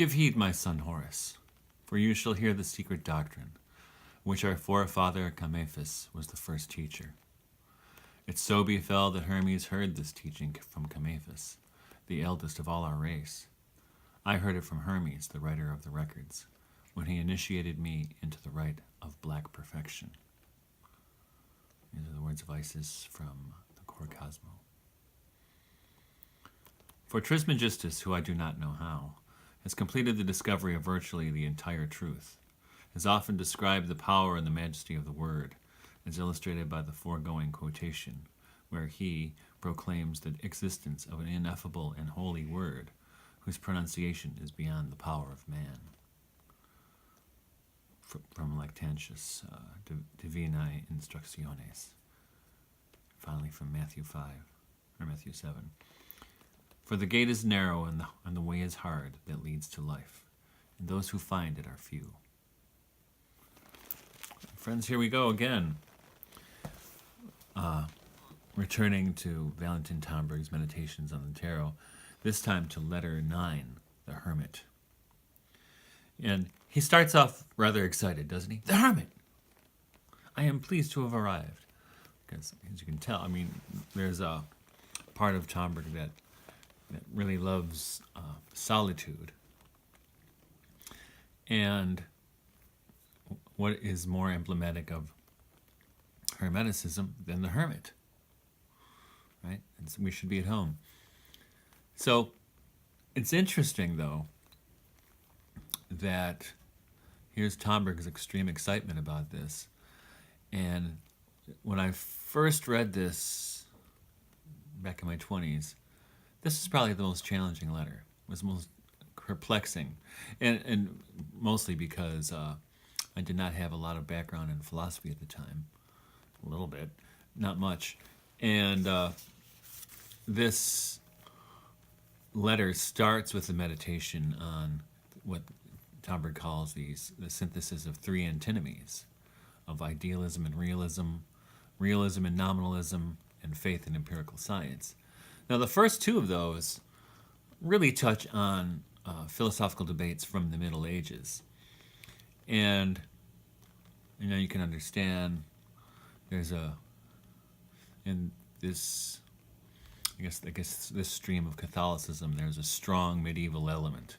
Give heed, my son Horace, for you shall hear the secret doctrine, which our forefather Camaphis was the first teacher. It so befell that Hermes heard this teaching from Camaphis, the eldest of all our race. I heard it from Hermes, the writer of the records, when he initiated me into the rite of black perfection. These are the words of Isis from the Core Cosmo. For Trismegistus, who I do not know how, has completed the discovery of virtually the entire truth, has often described the power and the majesty of the word, as illustrated by the foregoing quotation, where he proclaims the existence of an ineffable and holy word, whose pronunciation is beyond the power of man. From Lactantius, Divinae Instructiones. Finally from Matthew 5, or Matthew 7. For the gate is narrow and the way is hard that leads to life, and those who find it are few. Friends, here we go again. Returning to Valentin Tomberg's Meditations on the Tarot, this time to letter 9, the Hermit. And he starts off rather excited, doesn't he? The Hermit! I am pleased to have arrived. Because, as you can tell, I mean, there's a part of Tomberg that really loves solitude. And what is more emblematic of Hermeticism than the hermit? Right? And so we should be at home. So it's interesting, though, that here's Tomberg's extreme excitement about this. And when I first read this back in my 20s, this is probably the most challenging letter. It was most perplexing. And mostly because I did not have a lot of background in philosophy at the time. A little bit, not much. And this letter starts with a meditation on what Tomberg calls the synthesis of three antinomies, of idealism and realism, realism and nominalism, and faith in empirical science. Now, the first two of those really touch on philosophical debates from the Middle Ages. And, you can understand there's in this, I guess this stream of Catholicism, there's a strong medieval element.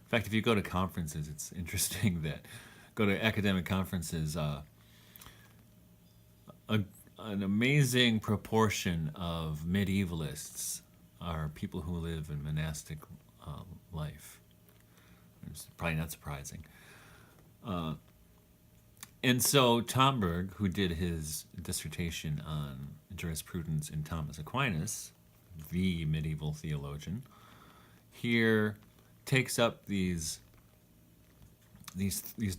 In fact, if you go to conferences, it's interesting that go to academic conferences, an amazing proportion of medievalists are people who live in monastic life. It's probably not surprising. And so Tomberg, who did his dissertation on jurisprudence in Thomas Aquinas, the medieval theologian, here takes up these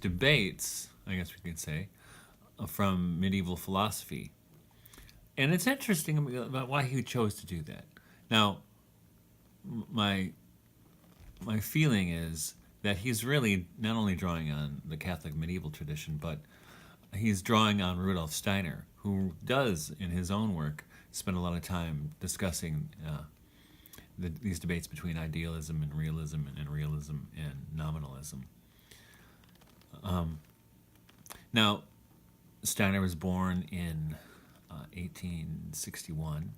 debates, I guess we could say, from medieval philosophy. And it's interesting about why he chose to do that. Now, my feeling is that he's really not only drawing on the Catholic medieval tradition, but he's drawing on Rudolf Steiner, who does, in his own work, spend a lot of time discussing these debates between idealism and realism and nominalism. Now, Steiner was born in 1861,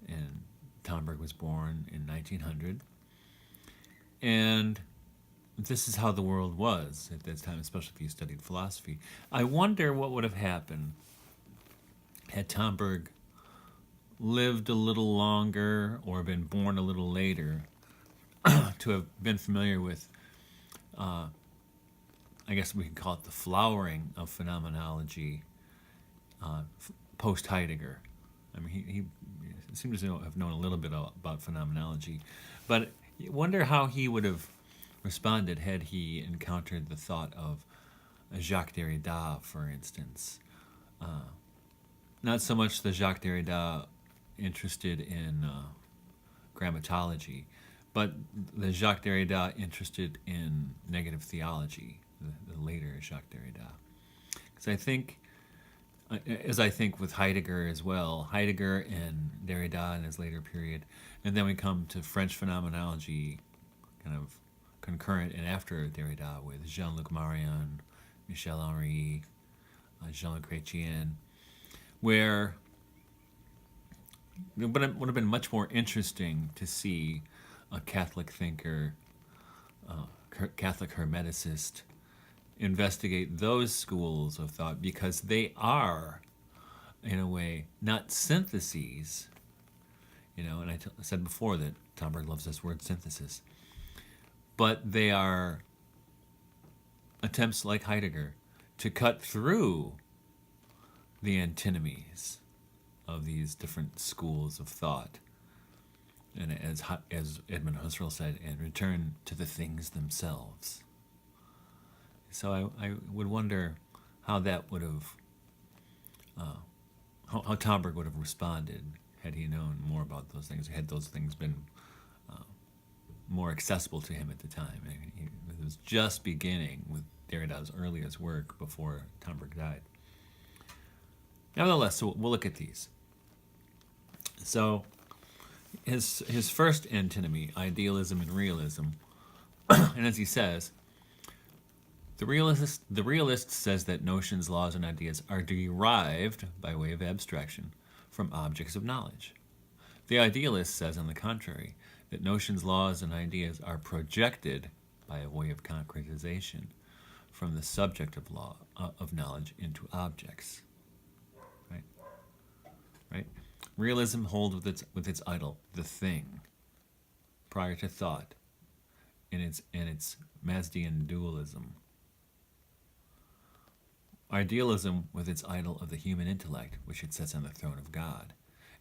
and Tomberg was born in 1900. And this is how the world was at that time, especially if you studied philosophy. I wonder what would have happened had Tomberg lived a little longer or been born a little later to have been familiar with, I guess we could call it the flowering of phenomenology post-Heidegger. I mean, he seems to have known a little bit about phenomenology, but I wonder how he would have responded had he encountered the thought of Jacques Derrida, for instance. Not so much the Jacques Derrida interested in grammatology, but the Jacques Derrida interested in negative theology, the later Jacques Derrida. Because I think, as I think with Heidegger as well, Heidegger and Derrida in his later period, and then we come to French phenomenology, kind of concurrent and after Derrida with Jean-Luc Marion, Michel Henry, Jean-Luc Chrétien, where it would have been much more interesting to see a Catholic thinker, Catholic Hermeticist, investigate those schools of thought, because they are, in a way, not syntheses, and I said before that Tomberg loves this word synthesis, but they are attempts like Heidegger to cut through the antinomies of these different schools of thought, and as Edmund Husserl said, and return to the things themselves. So I would wonder how that would have, how Tomberg would have responded had he known more about those things, had those things been more accessible to him at the time. I mean, it was just beginning with Derrida's earliest work before Tomberg died. Nevertheless, so we'll look at these. So his first antinomy, idealism and realism, and as he says, the realist says that notions, laws, and ideas are derived by way of abstraction from objects of knowledge. The idealist says, on the contrary, that notions, laws, and ideas are projected by a way of concretization from the subject of law of knowledge into objects. Right? Realism holds with its idol, the thing, prior to thought, in its Mazdian dualism. Idealism with its idol of the human intellect, which it sets on the throne of God,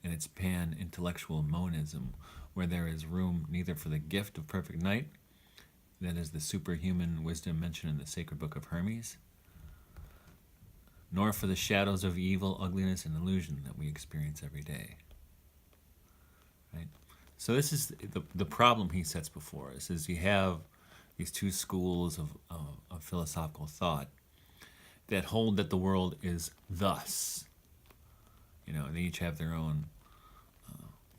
and its pan-intellectual monism, where there is room neither for the gift of perfect night, that is the superhuman wisdom mentioned in the sacred book of Hermes, nor for the shadows of evil, ugliness, and illusion that we experience every day. Right? So this is the problem he sets before us, is you have these two schools of philosophical thought that hold that the world is thus. They each have their own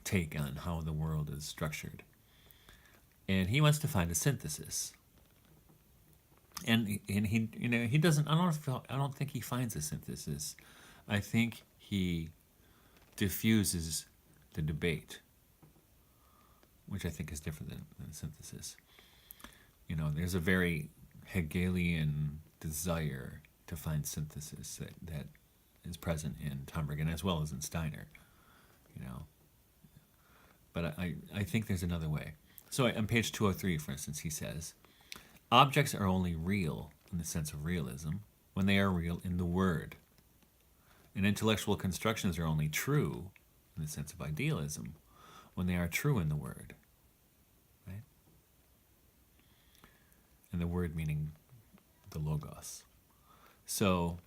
take on how the world is structured. And he wants to find a synthesis. And he doesn't. I don't think he finds a synthesis. I think he diffuses the debate, which I think is different than synthesis. There's a very Hegelian desire to find synthesis that is present in Tomberg, and as well as in Steiner. But I think there's another way. So on page 203, for instance, he says, objects are only real in the sense of realism when they are real in the word. And intellectual constructions are only true in the sense of idealism when they are true in the word. Right? And the word meaning the logos. So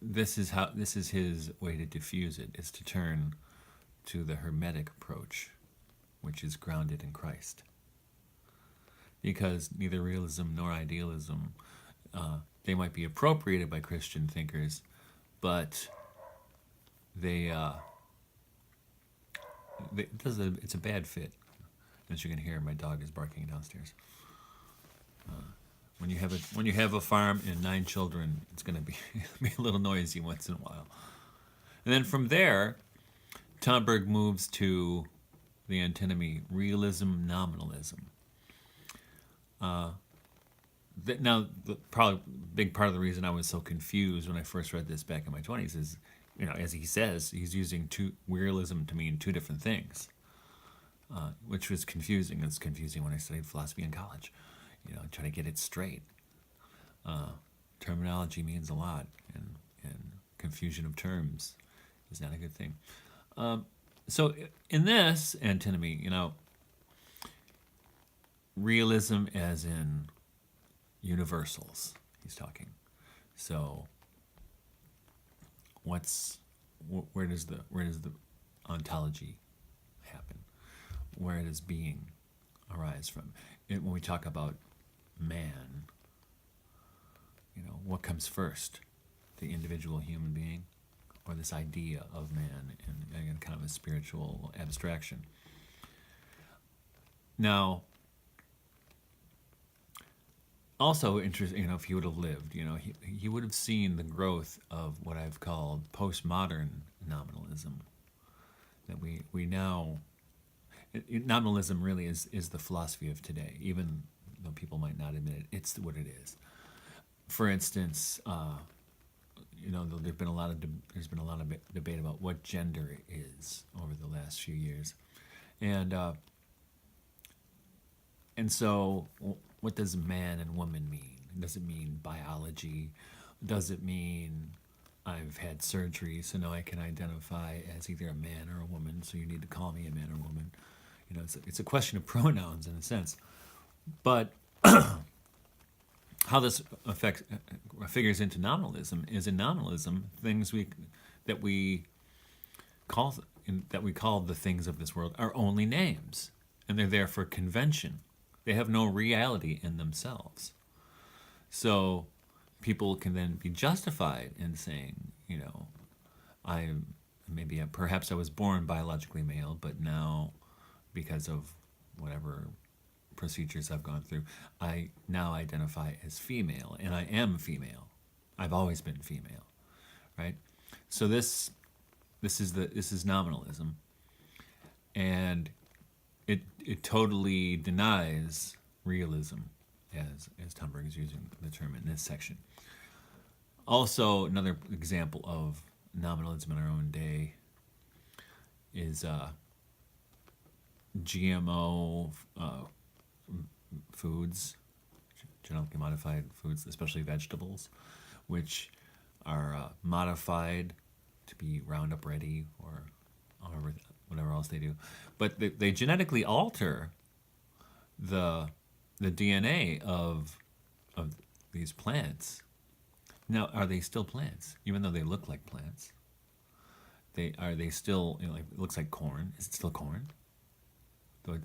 this is his way to diffuse it, is to turn to the Hermetic approach, which is grounded in Christ. Because neither realism nor idealism, they might be appropriated by Christian thinkers, but it's a bad fit. As you can hear, my dog is barking downstairs. When you have a farm and 9 children, it's going to be a little noisy once in a while. And then from there, Tomberg moves to the antinomy realism, nominalism. Now, probably big part of the reason I was so confused when I first read this back in my 20s is, as he says, he's using realism to mean two different things, which was confusing. It was confusing when I studied philosophy in college. Trying to get it straight. Terminology means a lot, and confusion of terms is not a good thing. So in this antinomy, realism as in universals, he's talking. So where does the ontology happen? Where does being arise from? When we talk about man, what comes first? The individual human being, or this idea of man in kind of a spiritual abstraction? Now, also interesting, if he would have lived, he would have seen the growth of what I've called postmodern nominalism. That we now, nominalism really is the philosophy of today, even though people might not admit it. It's what it is. For instance, there's been a lot of debate about what gender is over the last few years, and so what does man and woman mean? Does it mean biology? Does it mean I've had surgery, so now I can identify as either a man or a woman, so you need to call me a man or woman? It's a question of pronouns in a sense. But how this figures into nominalism is, in nominalism, things that we call the things of this world are only names, and they're there for convention. They have no reality in themselves. So people can then be justified in saying, perhaps I was born biologically male, but now, because of whatever procedures I've gone through, I now identify as female, and I am female. I've always been female, right? So this is nominalism, and it totally denies realism, as Thunberg is using the term in this section. Also, another example of nominalism in our own day is GMO foods, genetically modified foods, especially vegetables, which are modified to be Roundup ready or whatever else they do. But they genetically alter the DNA of these plants. Now, are they still plants? Even though they look like plants, are they still, like, it looks like corn? Is it still corn? Though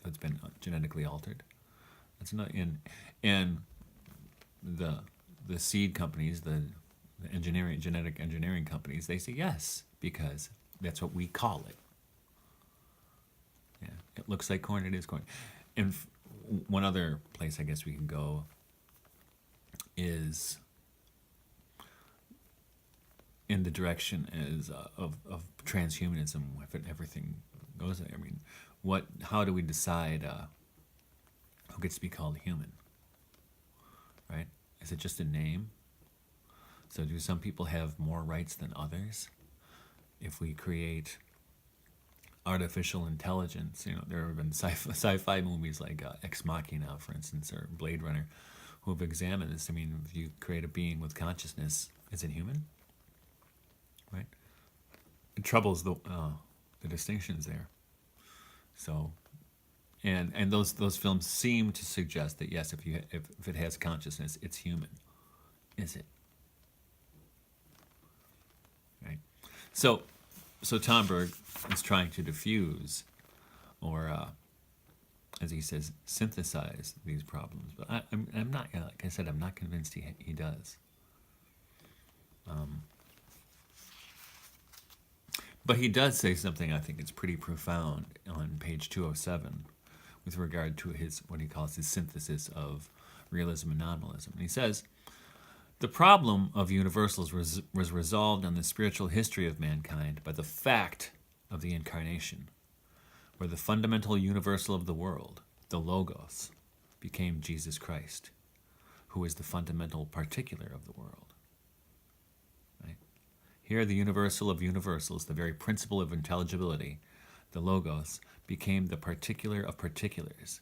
it's been genetically altered. That's not in, and the seed companies, the genetic engineering companies, they say yes, because that's what we call it. Yeah, it looks like corn. It is corn. And one other place I guess we can go is in the direction of transhumanism. If everything goes there, I mean, how do we decide who gets to be called human? Right? Is it just a name? So do some people have more rights than others? If we create artificial intelligence, there have been sci-fi movies like Ex Machina, for instance, or Blade Runner, who have examined this. I mean, if you create a being with consciousness, is it human? Right? It troubles the distinctions there. So, and those films seem to suggest that yes, if it has consciousness, it's human. Is it? Right. So Thunberg is trying to diffuse, or as he says, synthesize these problems. But I'm not, like I said, I'm not convinced he does. But he does say something I think is pretty profound on page 207 with regard to what he calls his synthesis of realism and nominalism. And he says, the problem of universals was resolved on the spiritual history of mankind by the fact of the incarnation, where the fundamental universal of the world, the Logos, became Jesus Christ, who is the fundamental particular of the world. Right? Here, the universal of universals, the very principle of intelligibility, the Logos, became the particular of particulars,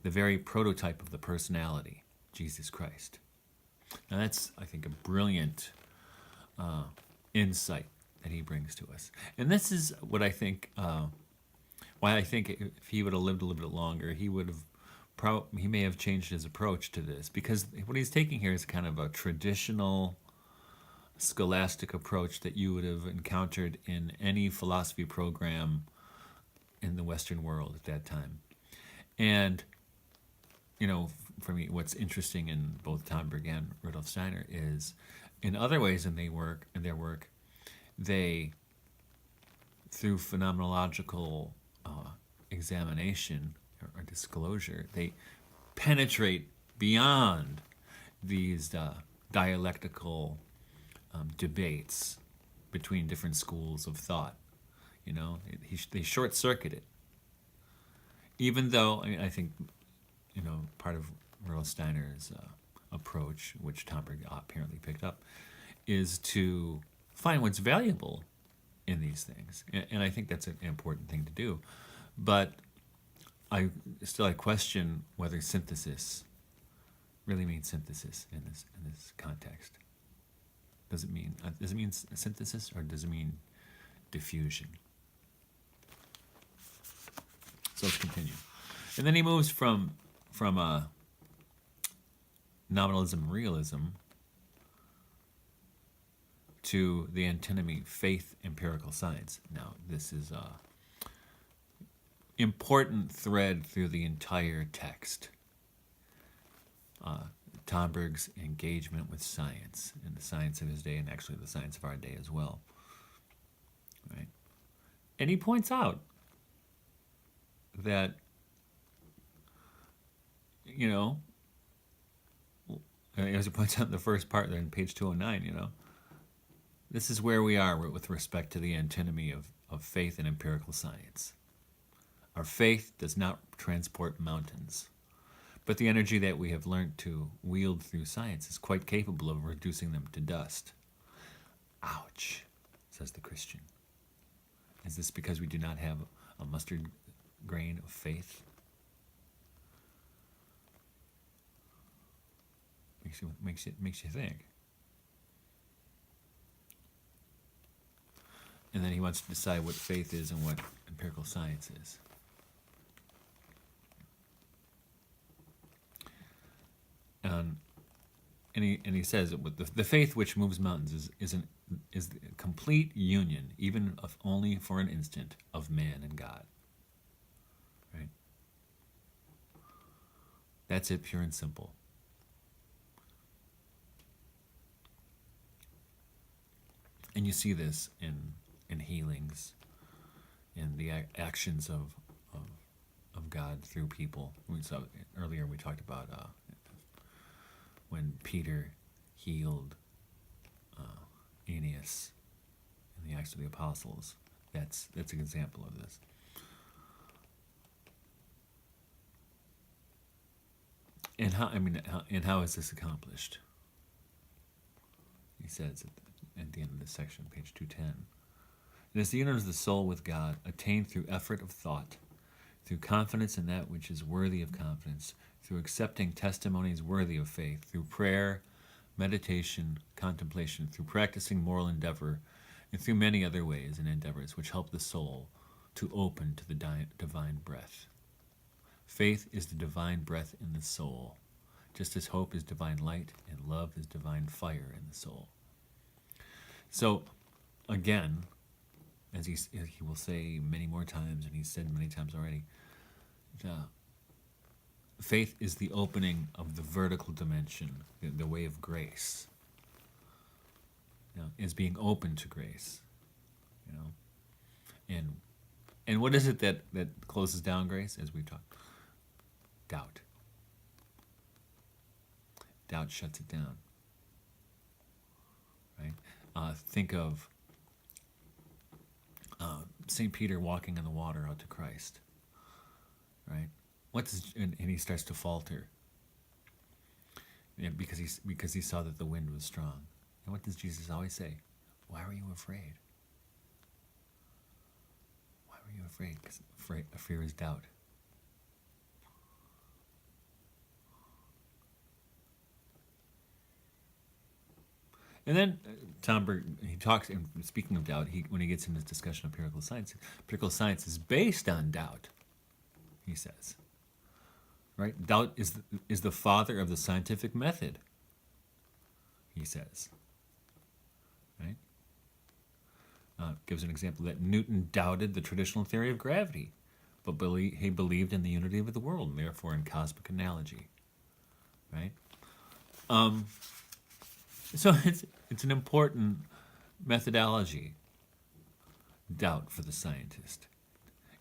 the very prototype of the personality, Jesus Christ. Now that's, I think, a brilliant insight that he brings to us. And this is what I think, why I think if he would have lived a little bit longer, he may have changed his approach to this, because what he's taking here is kind of a traditional scholastic approach that you would have encountered in any philosophy program in the Western world at that time. And, for me, what's interesting in both Thunberg and Rudolf Steiner is, in other ways in their work, they, through phenomenological examination, or disclosure. They penetrate beyond these dialectical debates between different schools of thought. They short circuit it. Even though I think part of Rudolf Steiner's approach, which Tomberg apparently picked up, is to find what's valuable in these things, and I think that's an important thing to do. But I question whether synthesis really means synthesis in this context. Does it mean synthesis, or does it mean diffusion? So let's continue. And then he moves from nominalism and realism to the antinomy faith empirical science. Now, this is a important thread through the entire text. Tomberg's engagement with science, and the science of his day, and actually the science of our day as well. Right? And he points out that, as he points out in the first part there in page 209, this is where we are with respect to the antinomy of faith and empirical science. Our faith does not transport mountains, but the energy that we have learned to wield through science is quite capable of reducing them to dust. Ouch, says the Christian. Is this because we do not have a mustard grain of faith? Makes you think. And then he wants to decide what faith is and what empirical science is. And he says that the faith which moves mountains is the complete union, even if only for an instant, of man and God. Right? That's it, pure and simple. And you see this in healings, in the actions of God through people. Earlier we talked about when Peter healed Aeneas in the Acts of the Apostles. That's an example of this. And how is this accomplished? He says at the end of this section, page 210. It is the union of the soul with God, attained through effort of thought, through confidence in that which is worthy of confidence, through accepting testimonies worthy of faith, through prayer, meditation, contemplation, through practicing moral endeavor, and through many other ways and endeavors which help the soul to open to the divine breath. Faith is the divine breath in the soul, just as hope is divine light and love is divine fire in the soul. So, again, as he will say many more times, and he's said many times already, faith is the opening of the vertical dimension, the way of grace. Is being open to grace. And what is it that closes down grace, as we've talked? Doubt. Doubt shuts it down. Right? Think of St. Peter walking on the water out to Christ. Right? And he starts to falter. Because he saw that the wind was strong. And what does Jesus always say? Why were you afraid? Why were you afraid? Because fear is doubt. And then Tomberg, he talks, and speaking of doubt, when he gets into this discussion of empirical science is based on doubt, he says. Right? Doubt is the father of the scientific method, he says. Right? Gives an example that Newton doubted the traditional theory of gravity, but he believed in the unity of the world, and therefore in cosmic analogy. Right? So it's an important methodology, doubt, for the scientist.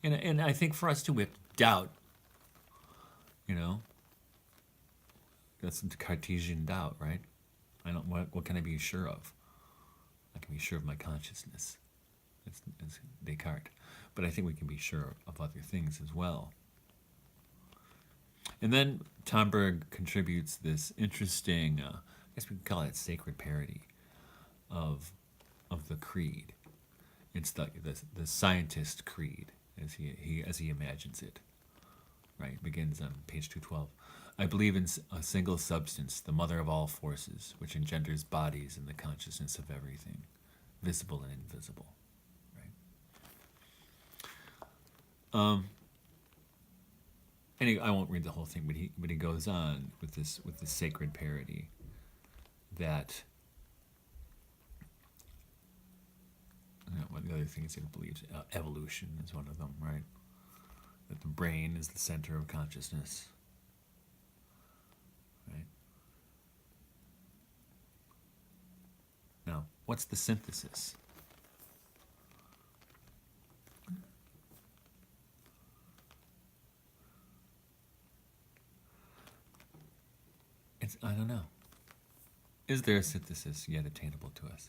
And I think for us too, we have to doubt You know, that's the Cartesian doubt, right? I don't. What can I be sure of? I can be sure of my consciousness. It's Descartes. But I think we can be sure of other things as well. And then Tomberg contributes this interesting, I guess we could call it sacred parody of the creed. It's the scientist creed as he imagines it. Right, it begins on page 212. I believe in a single substance, the mother of all forces, which engenders bodies and the consciousness of everything, visible and invisible. Right. And I won't read the whole thing, but he goes on with this sacred parody that one of the other things he believes evolution is one of them, right? That the brain is the center of consciousness, right? Now, what's the synthesis? I don't know. Is there a synthesis yet attainable to us?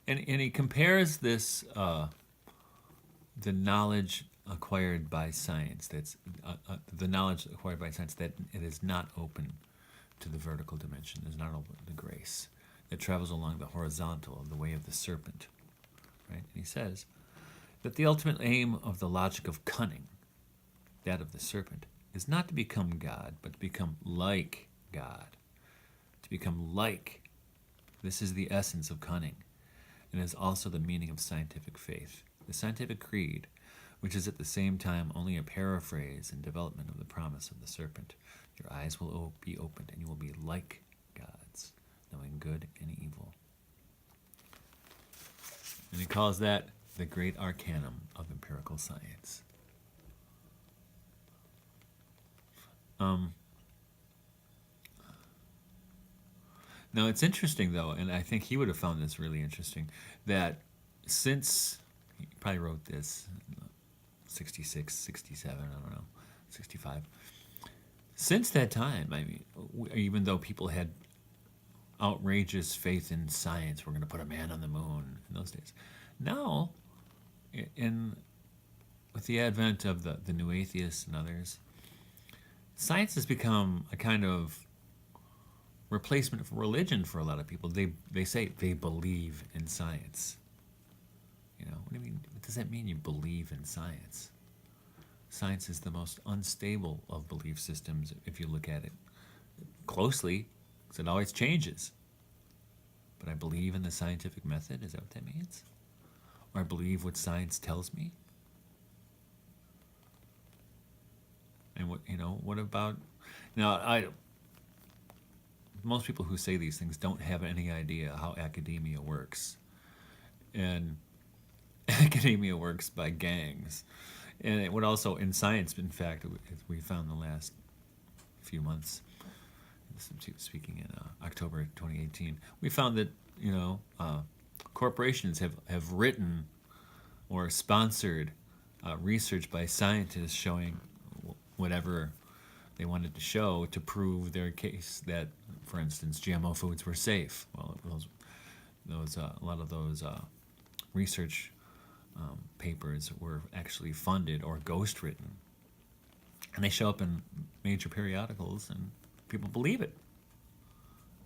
And he compares this, the knowledge acquired by science, the knowledge acquired by science that it is not open to the vertical dimension, is not open to grace, that travels along the horizontal of the way of the serpent. Right? And he says that the ultimate aim of the logic of cunning, that of the serpent, is not to become God, but to become like God. To become like. This is the essence of cunning, and is also the meaning of scientific faith. The scientific creed, which is at the same time only a paraphrase and development of the promise of the serpent. Your eyes will be opened, and you will be like gods, knowing good and evil. And he calls that the great arcanum of empirical science. Now it's interesting though, and I think he would have found this really interesting, that since he probably wrote this in 66, 67, I don't know, 65. Since that time, I mean, even though people had outrageous faith in science, we're going to put a man on the moon in those days. Now, with the advent of the new atheists and others, science has become a kind of replacement for religion for a lot of people. They say they believe in science. You know, what do you mean? What does that mean? You believe in science? Science is the most unstable of belief systems if you look at it closely, because it always changes. But I believe in the scientific method. Is that what that means? Or I believe what science tells me. And what about now? Most people who say these things don't have any idea how academia works, and academia works by gangs. And it would also, in science, in fact, we found the last few months, speaking in October 2018, we found that corporations have written or sponsored research by scientists showing whatever they wanted to show to prove their case that, for instance, GMO foods were safe. Well, a lot of those research papers were actually funded or ghostwritten, and they show up in major periodicals, and people believe it,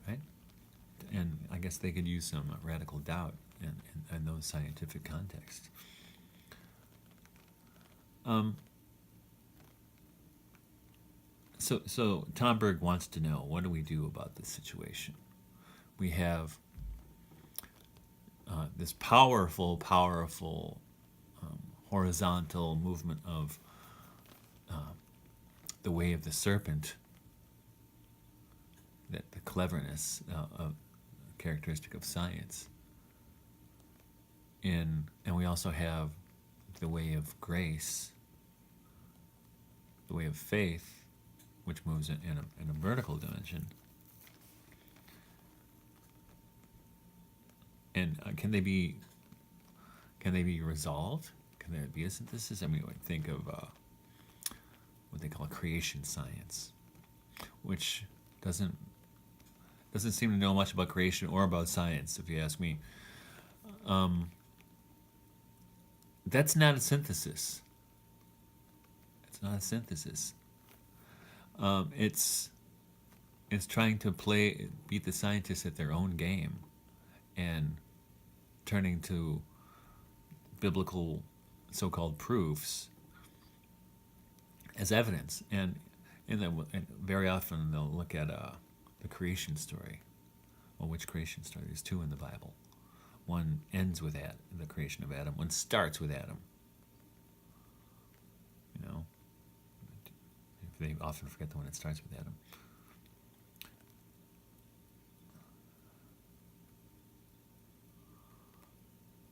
right? And I guess they could use some radical doubt in those scientific contexts. So Tomberg wants to know, what do we do about this situation? We have this powerful horizontal movement of the way of the serpent, that the cleverness of characteristic of science. And we also have the way of grace, the way of faith, which moves in a vertical dimension. And can they be resolved? Can there be a synthesis? I mean, I think of what they call creation science, which doesn't seem to know much about creation or about science, if you ask me. That's not a synthesis. It's not a synthesis. It's trying to beat the scientists at their own game, and turning to biblical so-called proofs as evidence. And very often they'll look at the creation story. Well, which creation story? There's two in the Bible. One ends with the creation of Adam. One starts with Adam. You know, they often forget the one that starts with Adam.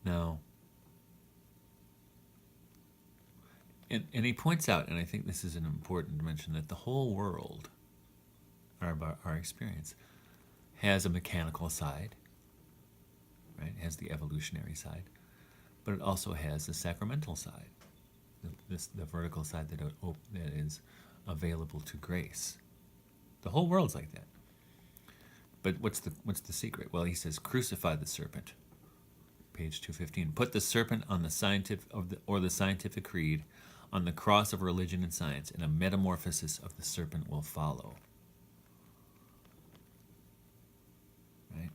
Now, and he points out, and I think this is an important dimension, that the whole world, our experience, has a mechanical side, right? It has the evolutionary side, but it also has the sacramental side, the vertical side that is available to grace. The whole world's like that. But what's the secret? Well, he says, crucify the serpent. Page 215. Put the serpent on the scientific creed on the cross of religion and science, and a metamorphosis of the serpent will follow. Right?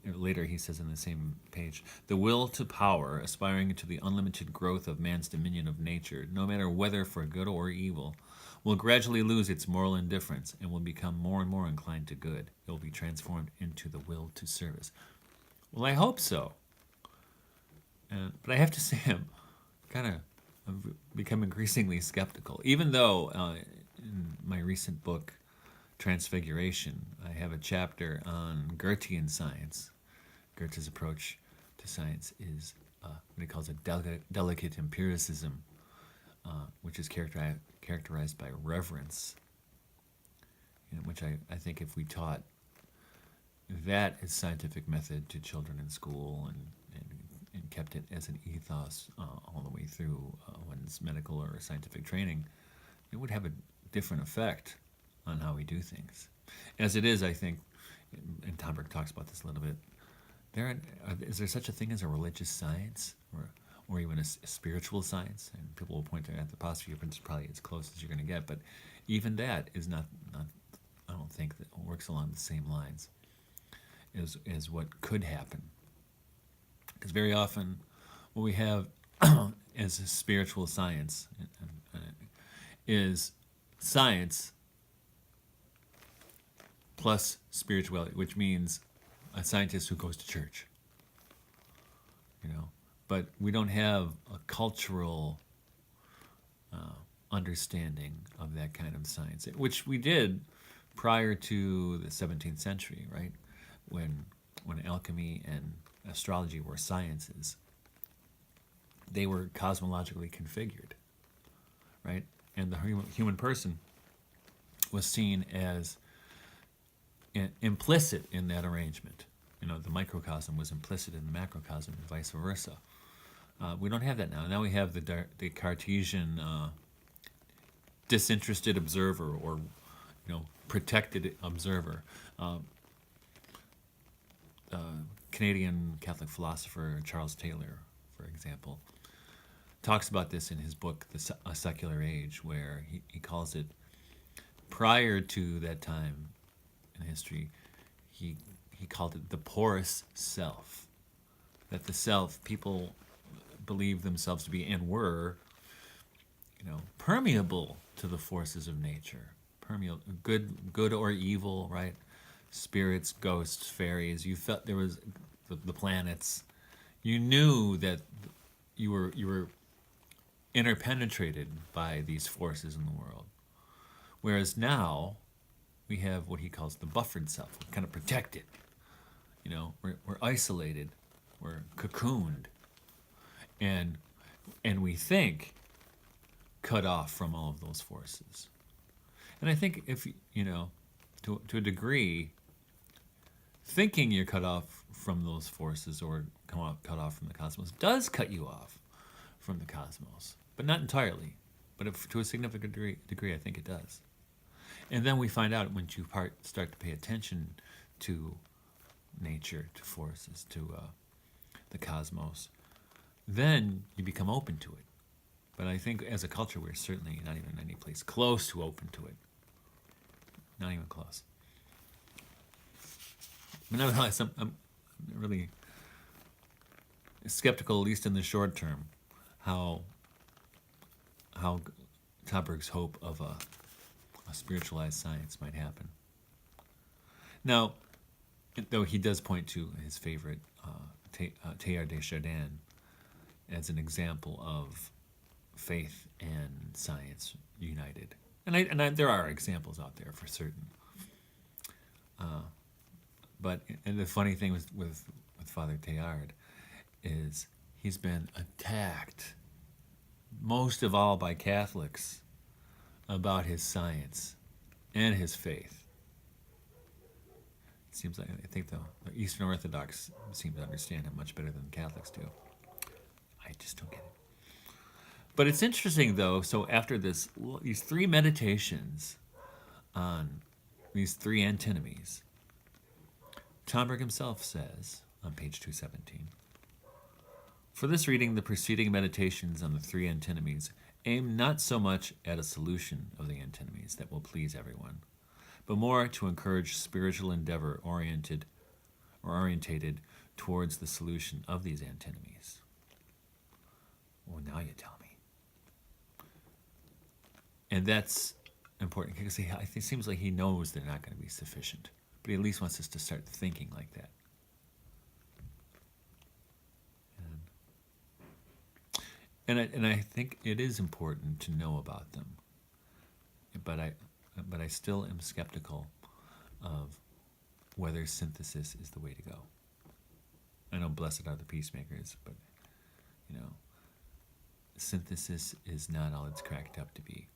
Later he says in the same page, the will to power, aspiring to the unlimited growth of man's dominion of nature, no matter whether for good or evil, will gradually lose its moral indifference and will become more and more inclined to good. It will be transformed into the will to service. Well, I hope so. But I have to say, I've become increasingly skeptical. Even though in my recent book, Transfiguration, I have a chapter on Goethean science. Goethe's approach to science is what he calls a delicate empiricism, which is characterized by reverence, which I think if we taught that as scientific method to children in school and kept it as an ethos all the way through one's medical or scientific training, it would have a different effect on how we do things. As it is, I think, and Tomberg talks about this a little bit, is there such a thing as a religious science or even a spiritual science? And people will point to anthroposophy, but it's probably as close as you're going to get. But even that is not I don't think that works along the same lines as what could happen. Because very often what we have as a spiritual science is science plus spirituality, which means a scientist who goes to church. But we don't have a cultural understanding of that kind of science, which we did prior to the 17th century, right? When alchemy and astrology were sciences, they were cosmologically configured, right? And the human person was seen as implicit in that arrangement. The microcosm was implicit in the macrocosm and vice versa. We don't have that now. Now we have the Cartesian disinterested observer, or protected observer. Canadian Catholic philosopher Charles Taylor, for example, talks about this in his book, A Secular Age, where he calls it, prior to that time in history, he called it the porous self. That the self, people believed themselves to be and were, permeable to the forces of nature. Permeable, good or evil, right? Spirits, ghosts, fairies. You felt there was the planets. You knew that you were interpenetrated by these forces in the world. Whereas now we have what he calls the buffered self. We're kind of protected. We're isolated. We're cocooned, and we think cut off from all of those forces. And I think if to a degree, thinking you're cut off from those forces or cut off from the cosmos does cut you off from the cosmos, but not entirely. but if, to a significant degree, I think it does. And then we find out once you start to pay attention to nature, to forces, to the cosmos, then you become open to it. But I think as a culture, we're certainly not even any place close to open to it. Not even close. But nevertheless, I'm really skeptical, at least in the short term, how Tauberg's hope of a spiritualized science might happen. Now, though he does point to his favorite Teilhard de Chardin as an example of faith and science united, and there are examples out there for certain. But the funny thing with Father Teilhard is he's been attacked most of all by Catholics about his science and his faith. It seems like I think the Eastern Orthodox seem to understand him much better than Catholics do. I just don't get it. But it's interesting though. So after these three meditations on these three antinomies, Tauberg himself says on page 217, "For this reading, the preceding meditations on the three antinomies aim not so much at a solution of the antinomies that will please everyone, but more to encourage spiritual endeavor orientated towards the solution of these antinomies." Well, now you tell me. And that's important because it seems like he knows they're not going to be sufficient, but he at least wants us to start thinking like that. And I think it is important to know about them, but I still am skeptical of whether synthesis is the way to go. I know blessed are the peacemakers, but synthesis is not all it's cracked up to be.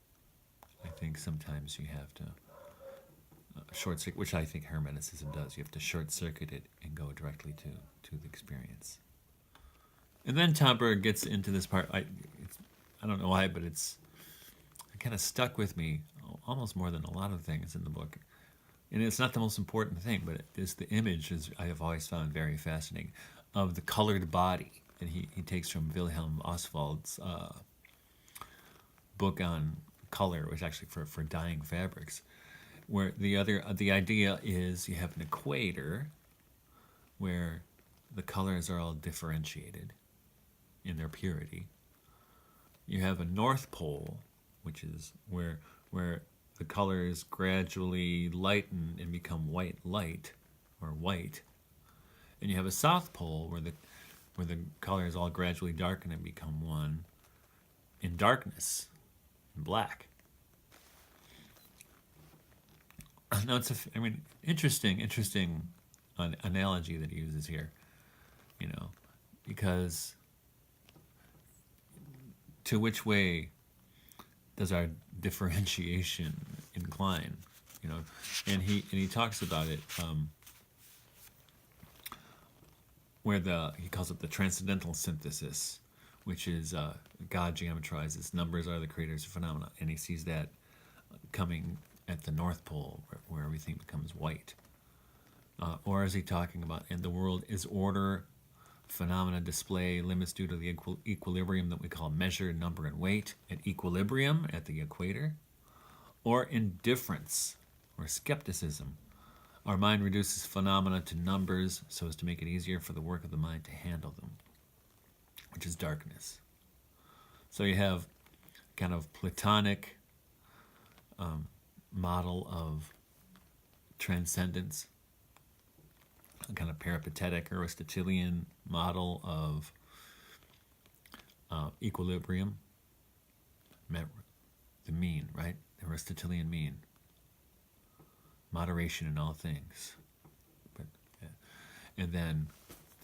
I think sometimes you have to short circuit, which I think Hermeticism does. You have to short circuit it and go directly to the experience. And then Tauberg gets into this part. I don't know why, but it kind of stuck with me almost more than a lot of things in the book. And it's not the most important thing, but it's the image I have always found very fascinating of the colored body. And he takes from Wilhelm Ostwald's book on color, which actually for dyeing fabrics, where the idea is you have an equator where the colors are all differentiated in their purity. You have a North Pole, which is where the colors gradually lighten and become white light, or white. And you have a South Pole where the colors all gradually darken and become one in darkness, in black. Now it's interesting analogy that he uses here, because to which way does our differentiation incline? And he talks about it where he calls it the transcendental synthesis, which is God geometrizes, numbers are the creators of phenomena, and he sees that coming at the North Pole where everything becomes white. Or is he talking about, and the world is order, phenomena display limits due to the equilibrium that we call measure, number, and weight at equilibrium at the equator? Or indifference or skepticism? Our mind reduces phenomena to numbers so as to make it easier for the work of the mind to handle them, which is darkness. So you have kind of Platonic model of transcendence, a kind of peripatetic Aristotelian model of equilibrium, the mean, right? The Aristotelian mean, moderation in all things. And then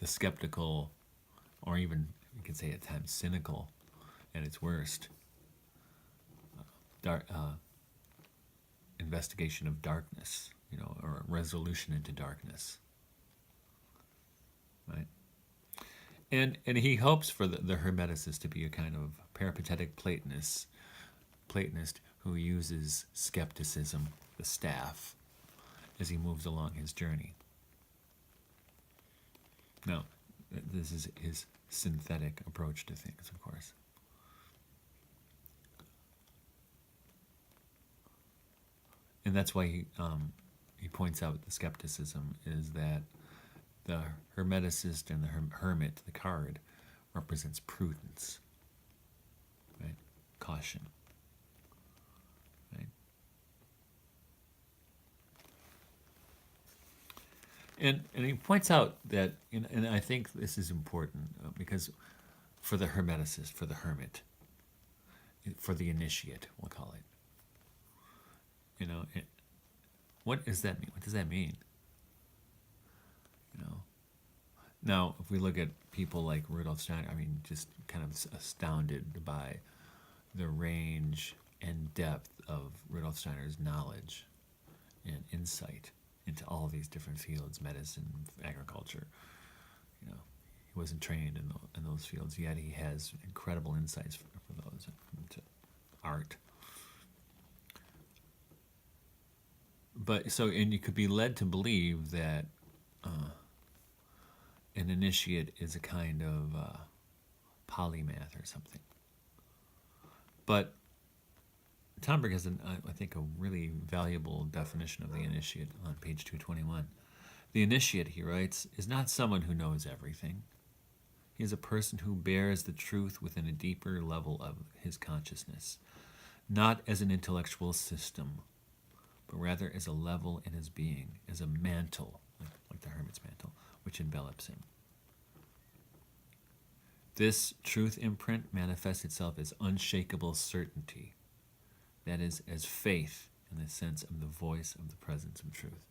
the skeptical, or even you could say at times cynical, at its worst, investigation of darkness, or resolution into darkness, right? And he hopes for the Hermeticists to be a kind of peripatetic Platonist, Platonist who uses skepticism, the staff, as he moves along his journey. Now, this is his synthetic approach to things, of course. And that's why he points out the skepticism is that the Hermeticist and the Hermit, the card, represents prudence, right? Caution, right? And he points out that, and I think this is important because for the Hermeticist, for the Hermit, for the initiate, we'll call it. What does that mean? What does that mean? Now, if we look at people like Rudolf Steiner, I mean, just kind of astounded by the range and depth of Rudolf Steiner's knowledge and insight into all these different fields, medicine, agriculture. He wasn't trained in those fields, yet he has incredible insights for those, into art. But and you could be led to believe that an initiate is a kind of polymath or something. But Tomberg has, I think, a really valuable definition of the initiate on page 221. The initiate, he writes, is not someone who knows everything. He is a person who bears the truth within a deeper level of his consciousness, not as an intellectual system, but rather as a level in his being, as a mantle, like the hermit's mantle, which envelops him. This truth imprint manifests itself as unshakable certainty, that is, as faith in the sense of the voice of the presence of truth.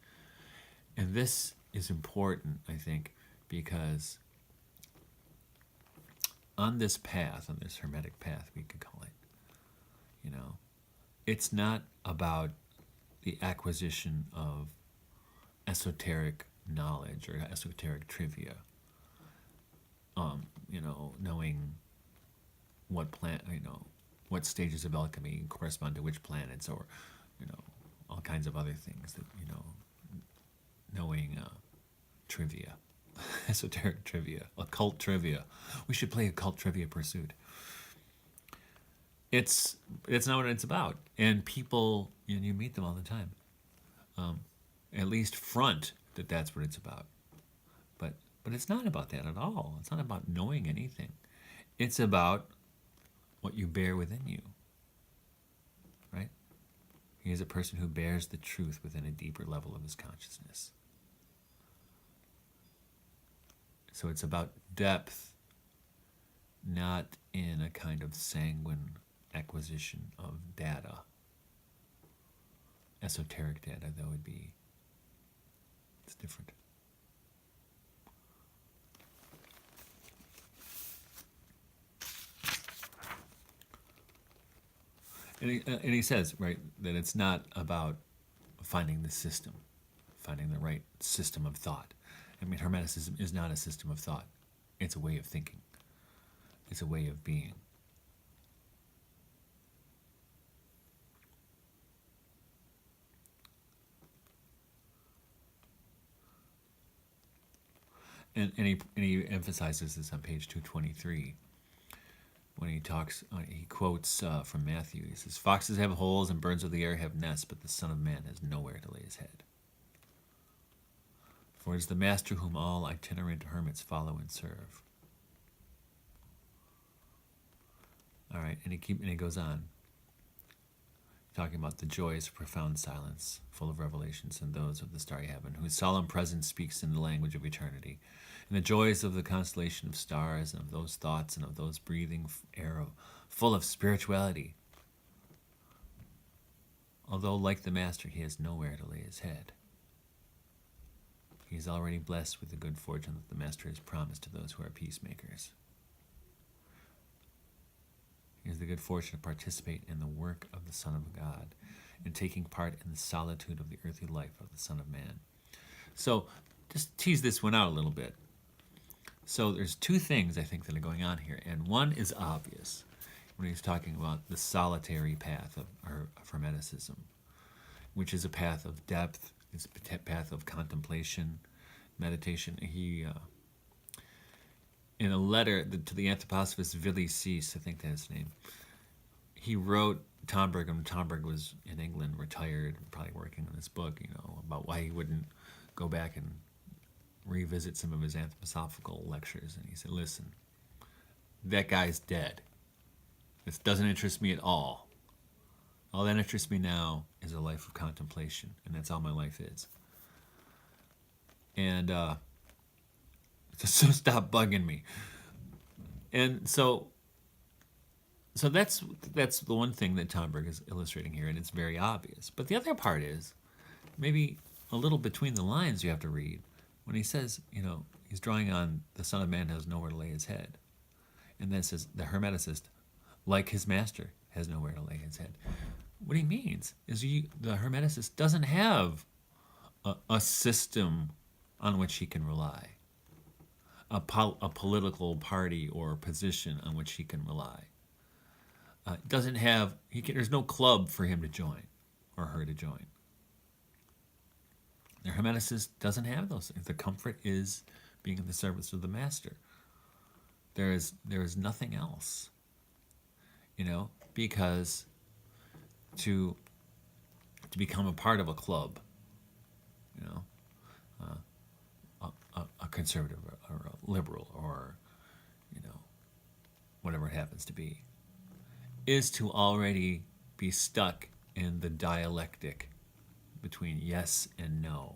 And this is important, I think, because on this path, on this hermetic path, we could call it, it's not about the acquisition of esoteric knowledge or esoteric trivia. Knowing what what stages of alchemy correspond to which planets, or all kinds of other things that knowing trivia, esoteric trivia, occult trivia. We should play occult trivia pursuit. It's not what it's about, and people, you meet them all the time. At least front that that's what it's about, but it's not about that at all. It's not about knowing anything. It's about what you bear within you, right? He is a person who bears the truth within a deeper level of his consciousness. So it's about depth, not in a kind of sanguine acquisition of data. Esoteric data, that would be, it's different. And he says, right, that it's not about finding the system, finding the right system of thought. I mean, Hermeticism is not a system of thought. It's a way of thinking. It's a way of being. And he emphasizes this on page 223 when he quotes from Matthew. He says, "Foxes have holes and birds of the air have nests, but the Son of Man has nowhere to lay his head. For it is the Master whom all itinerant hermits follow and serve." All right, and he goes on, talking about the joys of profound silence, full of revelations, and those of the starry heaven, whose solemn presence speaks in the language of eternity, and the joys of the constellation of stars, and of those thoughts, and of those breathing air full of spirituality. Although, like the Master, he has nowhere to lay his head. He is already blessed with the good fortune that the Master has promised to those who are peacemakers. He has the good fortune to participate in the work of the Son of God and taking part in the solitude of the earthly life of the Son of Man. So, just tease this one out a little bit. So there's two things, I think, that are going on here, and one is obvious. when he's talking about the solitary path of Hermeticism, which is a path of depth, it's a path of contemplation, meditation. He, in a letter to the anthroposophist Willi Cease, I think that's his name, he wrote Tomberg, and Tomberg was in England, retired, probably working on this book, about why he wouldn't go back and revisit some of his anthroposophical lectures. And he said, listen, that guy's dead. This doesn't interest me at all. All that interests me now is a life of contemplation, and that's all my life is. And so stop bugging me. And so that's the one thing that Tomberg is illustrating here, and it's very obvious. But the other part is maybe a little between the lines you have to read when he says, he's drawing on the Son of Man has nowhere to lay his head. And then it says the Hermeticist, like his master, has nowhere to lay his head. What he means is the Hermeticist doesn't have a system on which he can rely, a political party or position on which he can rely. Doesn't have, there's no club for him to join or her to join. The Hermeticist doesn't have those things. The comfort is being in the service of the master. There is nothing else, because to become a part of a club, a conservative or a liberal or, whatever it happens to be, is to already be stuck in the dialectic between yes and no.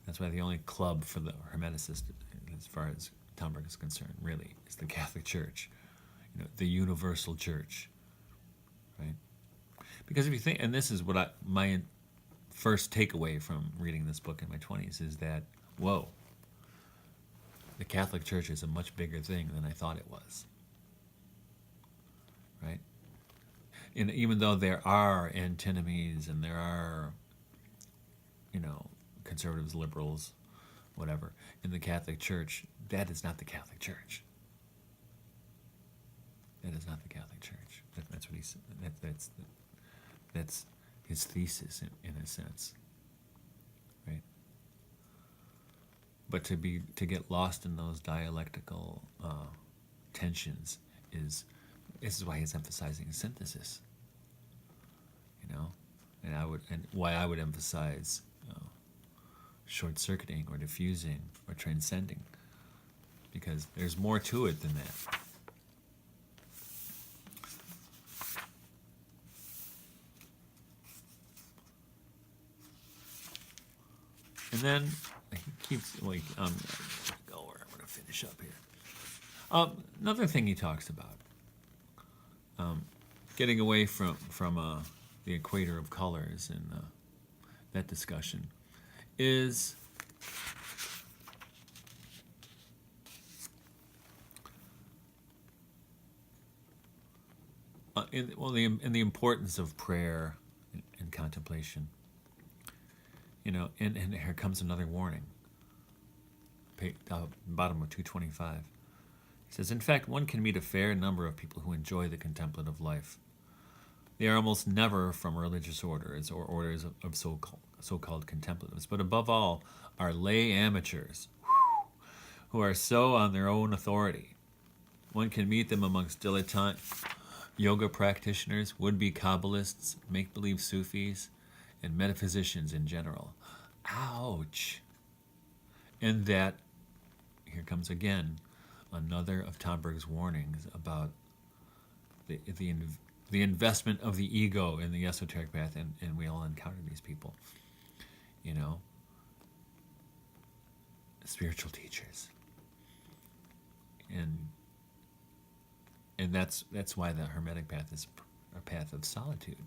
That's why the only club for the Hermeticist, as far as Tomberg is concerned, really, is the Catholic Church, the universal church, right? Because if you think, and this is what my first takeaway from reading this book in my 20s is that, whoa, the Catholic Church is a much bigger thing than I thought it was, right? And even though there are antinomies and there are, conservatives, liberals, whatever, in the Catholic Church, that is not the Catholic Church. That is not the Catholic Church. That's what he said. That's his thesis in a sense, right? But to get lost in those dialectical tensions this is why he's emphasizing synthesis, and why I would emphasize short-circuiting or diffusing or transcending, because there's more to it than that. And then he keeps go where I'm going to finish up here. Another thing he talks about, getting away from the equator of colors and that discussion, is in the importance of prayer and contemplation. And here comes another warning. Bottom of 225. He says, in fact, one can meet a fair number of people who enjoy the contemplative life. They are almost never from religious orders or orders of so-called contemplatives, but above all are lay amateurs who are so on their own authority. One can meet them amongst dilettante yoga practitioners, would-be Kabbalists, make-believe Sufis, and metaphysicians in general. Ouch! And that, here comes again, another of Tomberg's warnings about the investment of the ego in the esoteric path, and we all encounter these people. Spiritual teachers. And that's why the Hermetic path is a path of solitude,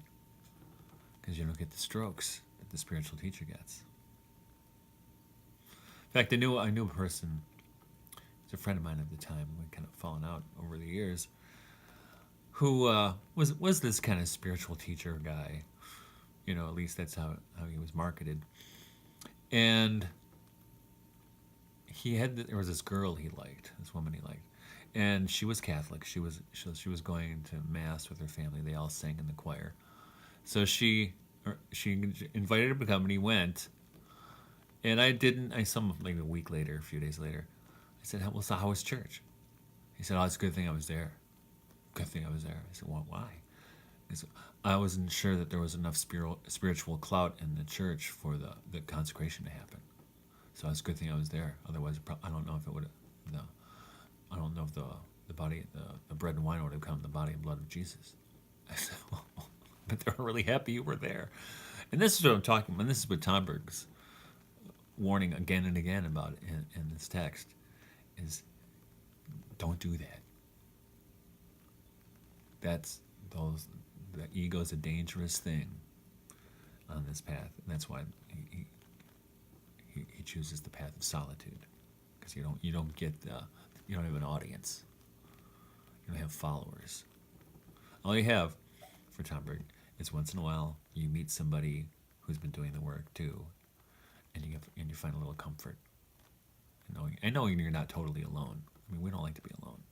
because you don't get the strokes that the spiritual teacher gets. In fact, I knew a person, he's a friend of mine at the time, we'd kind of fallen out over the years, who was this kind of spiritual teacher guy. At least that's how he was marketed. And there was this girl he liked, this woman he liked, and she was Catholic. She was going to mass with her family. They all sang in the choir. So she invited him to come, and he went. And I didn't. I saw him maybe a week later, a few days later. I said, "Well, so how was church?" He said, "Oh, it's a good thing I was there. Good thing I was there." I said, "Well, why?" He said, "I wasn't sure that there was enough spiritual clout in the church for the consecration to happen. So it's a good thing I was there. Otherwise, I don't know if it would. The I don't know if the body, the bread and wine would have become the body and blood of Jesus." I said, "Well, but they were really happy you were there." And this is what I'm talking about. And this is what Tomberg's warning again and again about in this text is don't do that. That's the ego's a dangerous thing on this path. And that's why he chooses the path of solitude, because you don't get you don't have an audience. You don't have followers. All you have for Tomberg is once in a while you meet somebody who's been doing the work too, and you find a little comfort in knowing you're not totally alone. I mean, we don't like to be alone,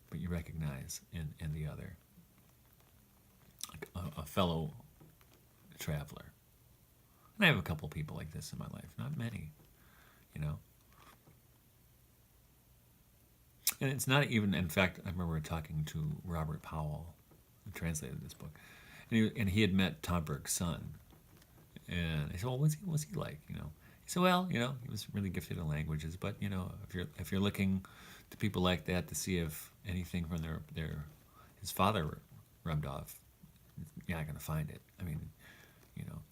but you recognize in the other a fellow traveler. And I have a couple people like this in my life, not many, you know. And it's not even, in fact, I remember talking to Robert Powell, who translated this book, and he had met Tomberg's son. And I said, "Well, what's he like?" You know, he said, "Well, he was really gifted in languages, but if you're looking to people like that to see if anything from his father rubbed off, you're not going to find it. I mean, you know,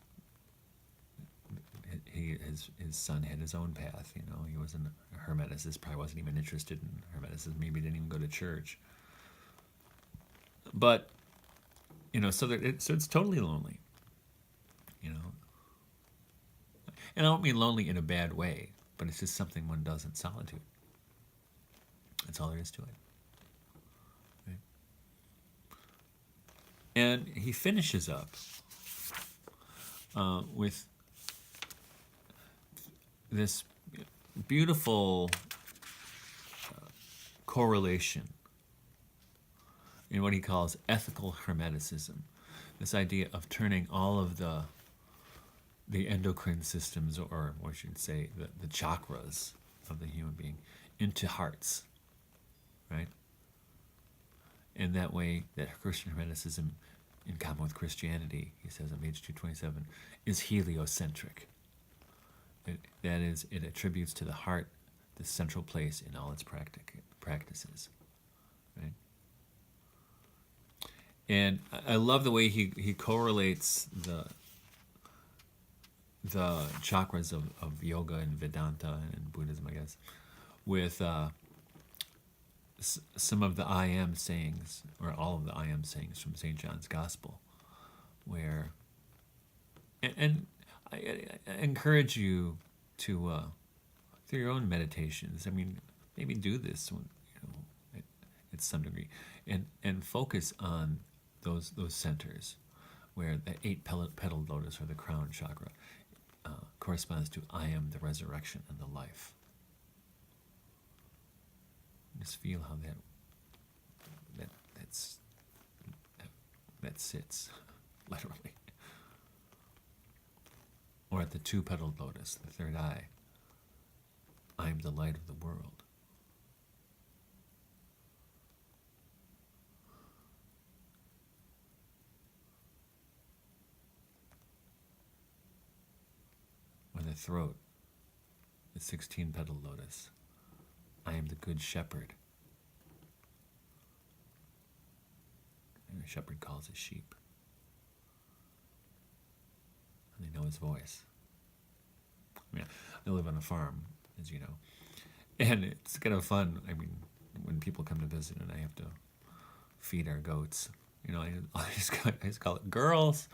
his son had his own path. He wasn't a Hermeticist. Probably wasn't even interested in Hermeticism. Maybe didn't even go to church. But so it's totally lonely. And I don't mean lonely in a bad way, but it's just something one does in solitude. That's all there is to it. Right? And he finishes up with this beautiful correlation in what he calls ethical Hermeticism. This idea of turning all of the endocrine systems, or I should say the chakras of the human being, into hearts, right? And that way, that Christian Hermeticism, in common with Christianity, he says on page 227, is heliocentric. That is, it attributes to the heart the central place in all its practices, right? And I love the way he correlates the chakras of yoga and Vedanta and Buddhism, I guess, with some of the I am sayings, or all of the I am sayings from St. John's Gospel, where, and I encourage you to, through your own meditations, I mean, maybe do this at some degree, and focus on those centers, where the 8-petaled lotus, or the crown chakra, corresponds to I am the resurrection and the life. Just feel how that sits, literally. Or at the 2-petaled lotus, the third eye, I am the light of the world. Or the throat, the 16-petaled lotus, I am the good shepherd. And the shepherd calls his sheep, and they know his voice. I mean, I live on a farm, as you know, and it's kind of fun. I mean, when people come to visit and I have to feed our goats, I just call it girls,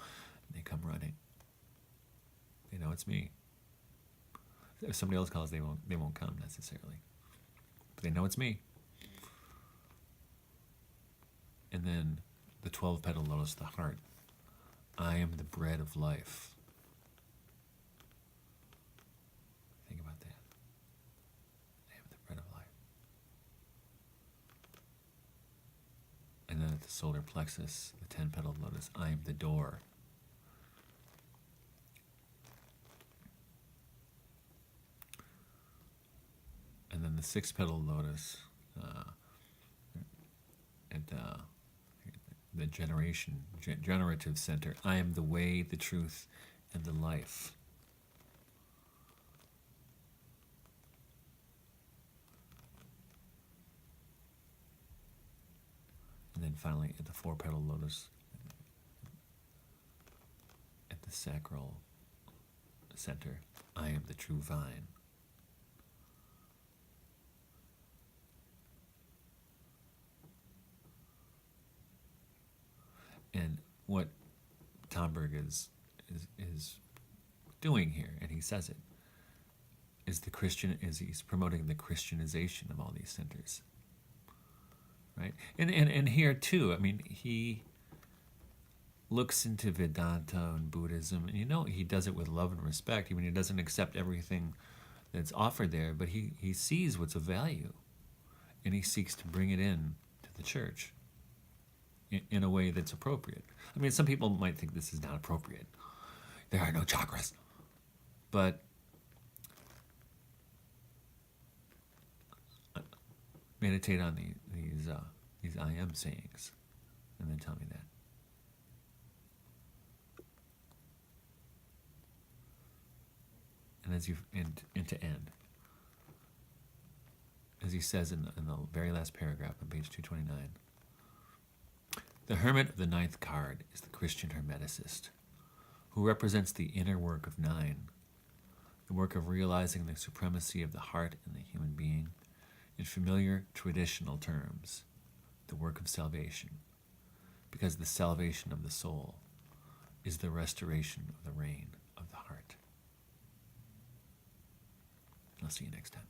and they come running. They know it's me. If somebody else calls, they won't come necessarily, but they know it's me. And then the 12-petaled lotus, the heart, I am the bread of life. Think about that. I am the bread of life. the solar plexus, the 10-petaled lotus, I am the door. And then the 6-petaled lotus at the generative center, I am the way, the truth, and the life. And then finally at the 4-petaled lotus, at the sacral center, I am the true vine. And what Tomberg is doing here, and he says it, is he's promoting the Christianization of all these centers. Right? And here too, I mean, he looks into Vedanta and Buddhism, and he does it with love and respect. I mean, he doesn't accept everything that's offered there, but he sees what's of value, and he seeks to bring it in to the church in a way that's appropriate. I mean, some people might think this is not appropriate. There are no chakras. But meditate on these I am sayings, and then tell me that. And to end, as he says in the very last paragraph on page 229, the Hermit of the 9th card is the Christian Hermeticist, who represents the inner work of 9, the work of realizing the supremacy of the heart in the human being, in familiar traditional terms, the work of salvation, because the salvation of the soul is the restoration of the reign of the heart. I'll see you next time.